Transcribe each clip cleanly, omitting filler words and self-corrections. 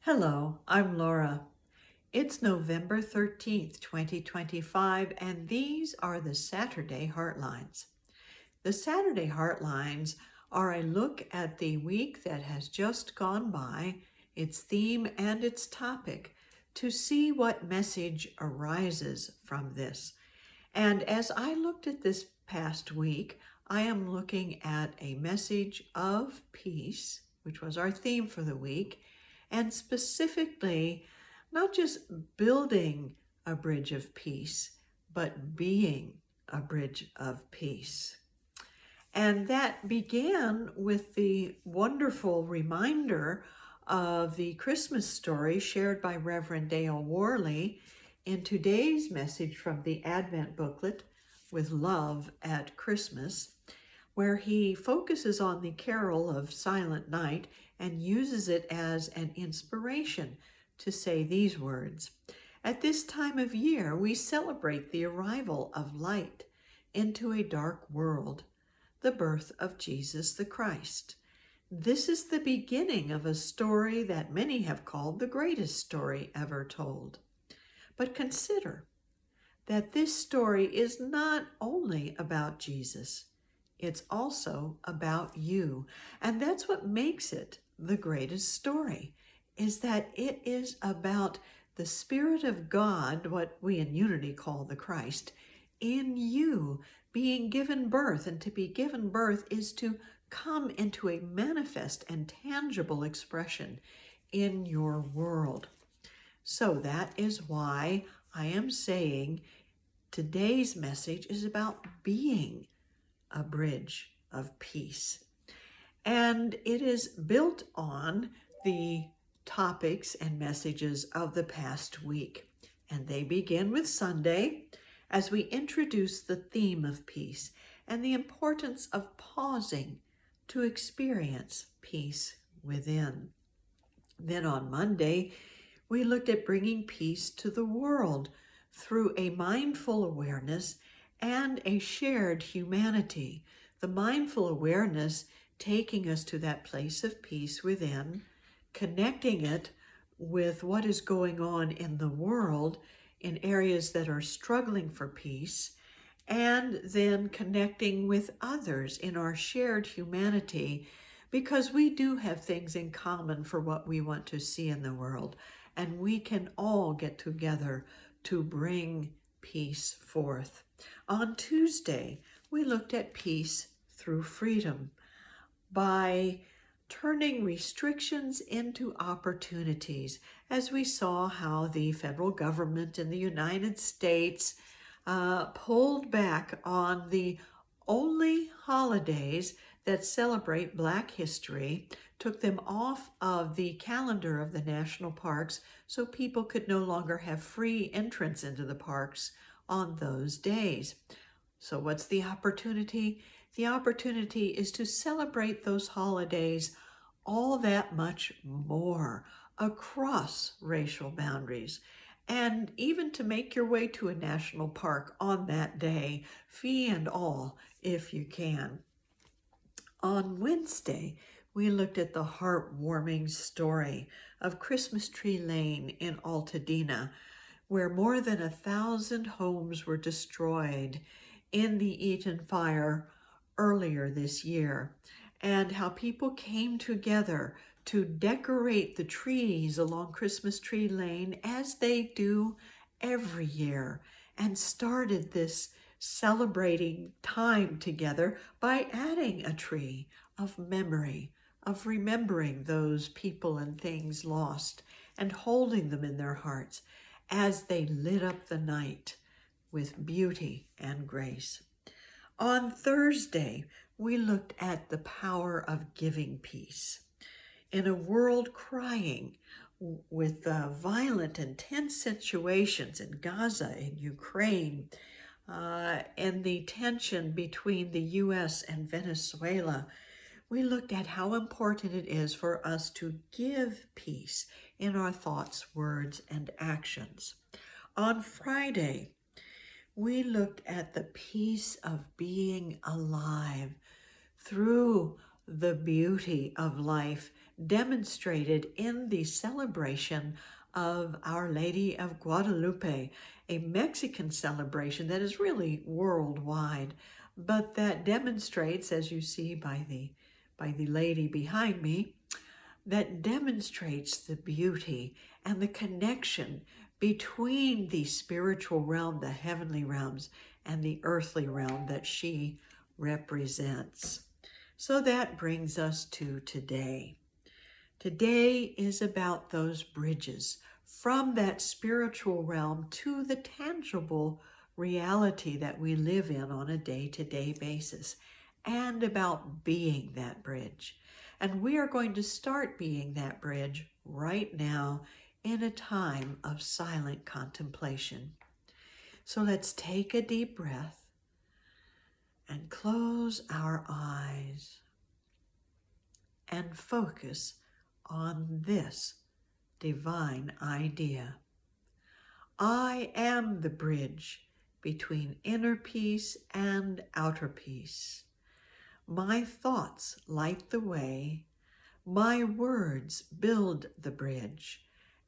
Hello, I'm Laura. It's November 13th, 2025, and these are the Saturday Heartlines. The Saturday Heartlines are a look at the week that has just gone by, its theme and its topic, to see what message arises from this. And as I looked at this past week, I am looking at a message of peace, which was our theme for the week, and specifically not just building a bridge of peace, but being a bridge of peace. And that began with the wonderful reminder of the Christmas story shared by Reverend Dale Worley in today's message from the Advent booklet, With Love at Christmas, where he focuses on the carol of Silent Night and uses it as an inspiration to say these words. At this time of year, we celebrate the arrival of light into a dark world, the birth of Jesus the Christ. This is the beginning of a story that many have called the greatest story ever told. But consider that this story is not only about Jesus, it's also about you. And that's what makes it the greatest story, is that it is about the Spirit of God, what we in Unity call the Christ, in you being given birth. And to be given birth is to come into a manifest and tangible expression in your world. So that is why I am saying today's message is about being a bridge of peace. And it is built on the topics and messages of the past week. And they begin with Sunday as we introduce the theme of peace and the importance of pausing to experience peace within. Then on Monday, we looked at bringing peace to the world through a mindful awareness and a shared humanity. The mindful awareness taking us to that place of peace within, connecting it with what is going on in the world in areas that are struggling for peace, and then connecting with others in our shared humanity, because we do have things in common for what we want to see in the world, and we can all get together to bring peace forth. On Tuesday, we looked at peace through freedom by turning restrictions into opportunities, as we saw how the federal government in the United States pulled back on the only holidays that celebrate Black history, took them off of the calendar of the national parks so people could no longer have free entrance into the parks on those days. So what's the opportunity? The opportunity is to celebrate those holidays all that much more across racial boundaries, and even to make your way to a national park on that day, fee and all, if you can. On Wednesday, we looked at the heartwarming story of Christmas Tree Lane in Altadena, where more than 1,000 homes were destroyed in the Eaton fire earlier this year, and how people came together to decorate the trees along Christmas Tree Lane as they do every year, and started this celebrating time together by adding a tree of memory, of remembering those people and things lost and holding them in their hearts as they lit up the night with beauty and grace. On Thursday, we looked at the power of giving peace. In a world crying with violent and tense situations in Gaza, in Ukraine, and the tension between the U.S. and Venezuela, we looked at how important it is for us to give peace in our thoughts, words, and actions. On Friday, we looked at the peace of being alive through the beauty of life demonstrated in the celebration of Our Lady of Guadalupe, a Mexican celebration that is really worldwide, but that demonstrates, as you see by the lady behind me, that demonstrates the beauty and the connection between the spiritual realm, the heavenly realms, and the earthly realm that she represents. So that brings us to today. Today is about those bridges from that spiritual realm to the tangible reality that we live in on a day-to-day basis, and about being that bridge. And we are going to start being that bridge right now in a time of silent contemplation. So let's take a deep breath and close our eyes and focus on this divine idea. I am the bridge between inner peace and outer peace. My thoughts light the way, my words build the bridge,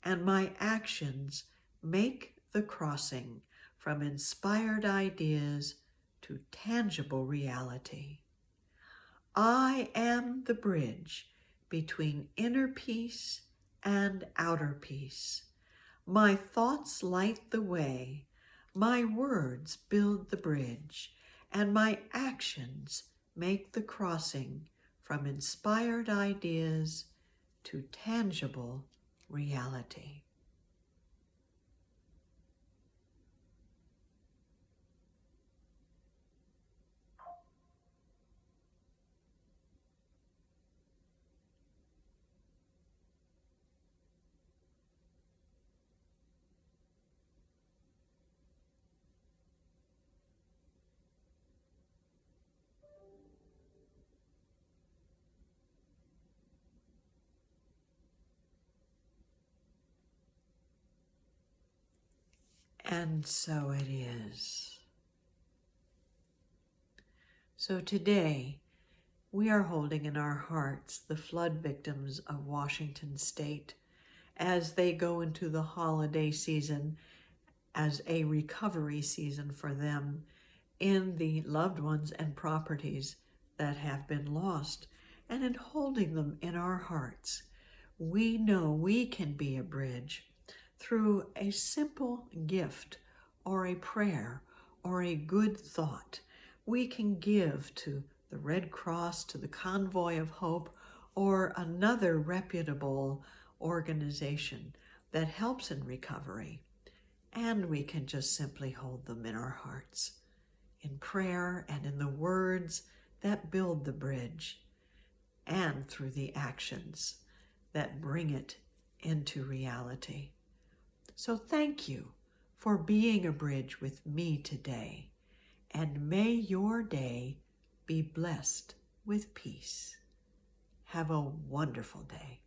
and my actions make the crossing from inspired ideas to tangible reality. I am the bridge between inner peace and outer peace. My thoughts light the way, my words build the bridge, and my actions make the crossing from inspired ideas to tangible reality. And so it is. So today, we are holding in our hearts the flood victims of Washington State as they go into the holiday season as a recovery season for them in the loved ones and properties that have been lost. And in holding them in our hearts, we know we can be a bridge through a simple gift or a prayer or a good thought. We can give to the Red Cross, to the Convoy of Hope, or another reputable organization that helps in recovery. And we can just simply hold them in our hearts, in prayer and in the words that build the bridge, and through the actions that bring it into reality. So thank you for being a bridge with me today, and may your day be blessed with peace. Have a wonderful day.